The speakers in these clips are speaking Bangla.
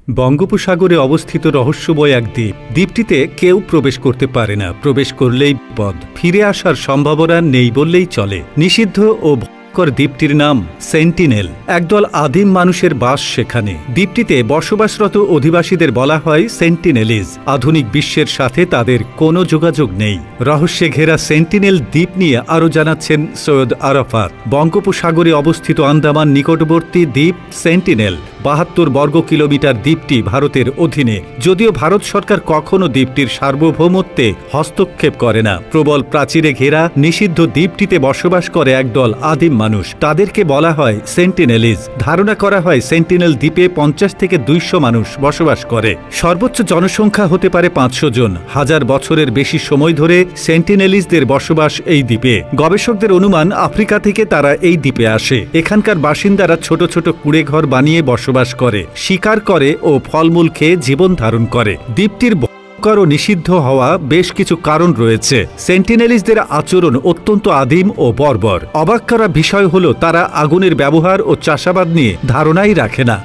বঙ্গোপসাগরে অবস্থিত রহস্যময় এক দ্বীপ। দ্বীপটিতে কেউ প্রবেশ করতে পারে না, প্রবেশ করলেই বিপদ, ফিরে আসার সম্ভাবনা নেই বললেই চলে। নিষিদ্ধ ও ভয়ঙ্কর দ্বীপটির নাম সেন্টিনেল। একদল আদিম মানুষের বাস সেখানে। দ্বীপটিতে বসবাসরত অধিবাসীদের বলা হয় সেন্টিনেলিজ। আধুনিক বিশ্বের সাথে তাদের কোনো যোগাযোগ নেই। রহস্যে ঘেরা সেন্টিনেল দ্বীপ নিয়ে আরও জানাচ্ছেন সৈয়দ আরাফাত। বঙ্গোপসাগরে অবস্থিত আন্দামান নিকটবর্তী দ্বীপ সেন্টিনেল ৭২ বর্গ কিলোমিটার। দ্বীপটি ভারতের অধীনে, যদিও ভারত সরকার কখনো দ্বীপটির সার্বভৌমত্বে হস্তক্ষেপ করে না। প্রবল প্রাচীরে ঘেরা নিষিদ্ধ দ্বীপটিতে বসবাস করে একদল আদিম মানুষ। তাদেরকে বলা হয় সেন্টিনেলিজ। ধারণা করা হয় সেন্টিনেল দ্বীপে ৫০ থেকে ২০০ মানুষ বসবাস করে। সর্বোচ্চ জনসংখ্যা হতে পারে ৫০০ জন। হাজার বছরের বেশি সময় ধরে সেন্টিনেলিজদের বসবাস এই দ্বীপে। গবেষকদের অনুমান আফ্রিকা থেকে তারা এই দ্বীপে আসে। এখানকার বাসিন্দারা ছোট ছোট কুঁড়ে ঘর বানিয়ে বসবাস করে, শিকার করে ও ফলমূল খেয়ে জীবন ধারণ করে। দ্বীপটির ভয়ঙ্কর ও নিষিদ্ধ হওয়া বেশ কিছু কারণ রয়েছে। সেন্টিনেলিজদের আচরণ অত্যন্ত আদিম ও বর্বর। অবাক করা বিষয় হল তারা আগুনের ব্যবহার ও চাষাবাদ নিয়ে ধারণাই রাখে না।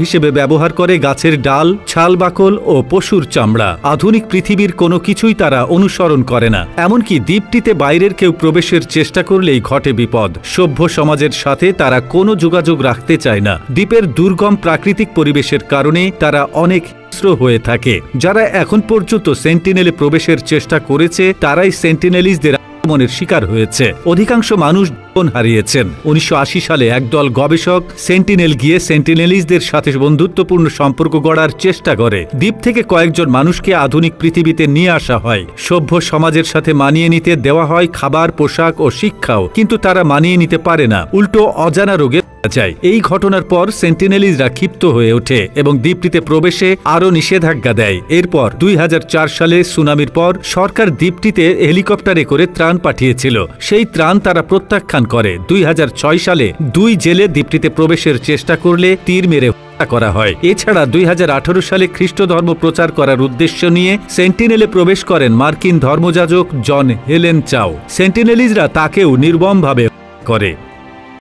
হিসেবে ব্যবহার করে গাছের ডাল, ছাল, বাকল ও পশুর চামড়া। আধুনিক পৃথিবীর কোনো কিছুই তারা অনুসরণ করে না। এমনকি দ্বীপটিতে বাইরের কেউ প্রবেশের চেষ্টা করলেই ঘটে বিপদ। সভ্য সমাজের সাথে তারা কোনো যোগাযোগ রাখতে চায় না। দ্বীপের দুর্গম প্রাকৃতিক পরিবেশের কারণে তারা অনেক হিংস্র হয়ে থাকে। যারা এখন পর্যন্ত সেন্টিনেলে প্রবেশের চেষ্টা করেছে তারাই সেন্টিনেলিজদের আক্রমণের শিকার হয়েছে। অধিকাংশ মানুষ জীবন হারিয়েছেন। ১৯৮০ সালে একদল গবেষক সেন্টিনেল গিয়ে সেন্টিনেলিজদের সাথে বন্ধুত্বপূর্ণ সম্পর্ক গড়ার চেষ্টা করে। দ্বীপ থেকে কয়েকজন মানুষকে আধুনিক পৃথিবীতে নিয়ে আসা হয়। সভ্য সমাজের সাথে মানিয়ে নিতে দেওয়া হয় খাবার, পোশাক ও শিক্ষাও, কিন্তু তারা মানিয়ে নিতে পারে না, উল্টো অজানা রোগে যায়। এই ঘটনার পর সেন্টিনেলিজরা ক্ষিপ্ত হয়ে ওঠে এবং দ্বীপটিতে প্রবেশে আরও নিষেধাজ্ঞা দেয়। এরপর ২০০৪ সালে সুনামির পর সরকার দ্বীপটিতে হেলিকপ্টারে করে ত্রাণ পাঠিয়েছিল। সেই ত্রাণ তারা প্রত্যাখ্যান করে। ২০০৬ সালে ২ জেলে দ্বীপটিতে প্রবেশের চেষ্টা করলে তীর মেরে হত্যা করা হয়। এছাড়া ২০১৮ সালে খ্রিস্ট ধর্ম প্রচার করার উদ্দেশ্য নিয়ে সেন্টিনেলে প্রবেশ করেন মার্কিন ধর্মযাজক জন হেলেন চাও। সেন্টিনেলিজরা তাকেও নির্মমভাবে করে।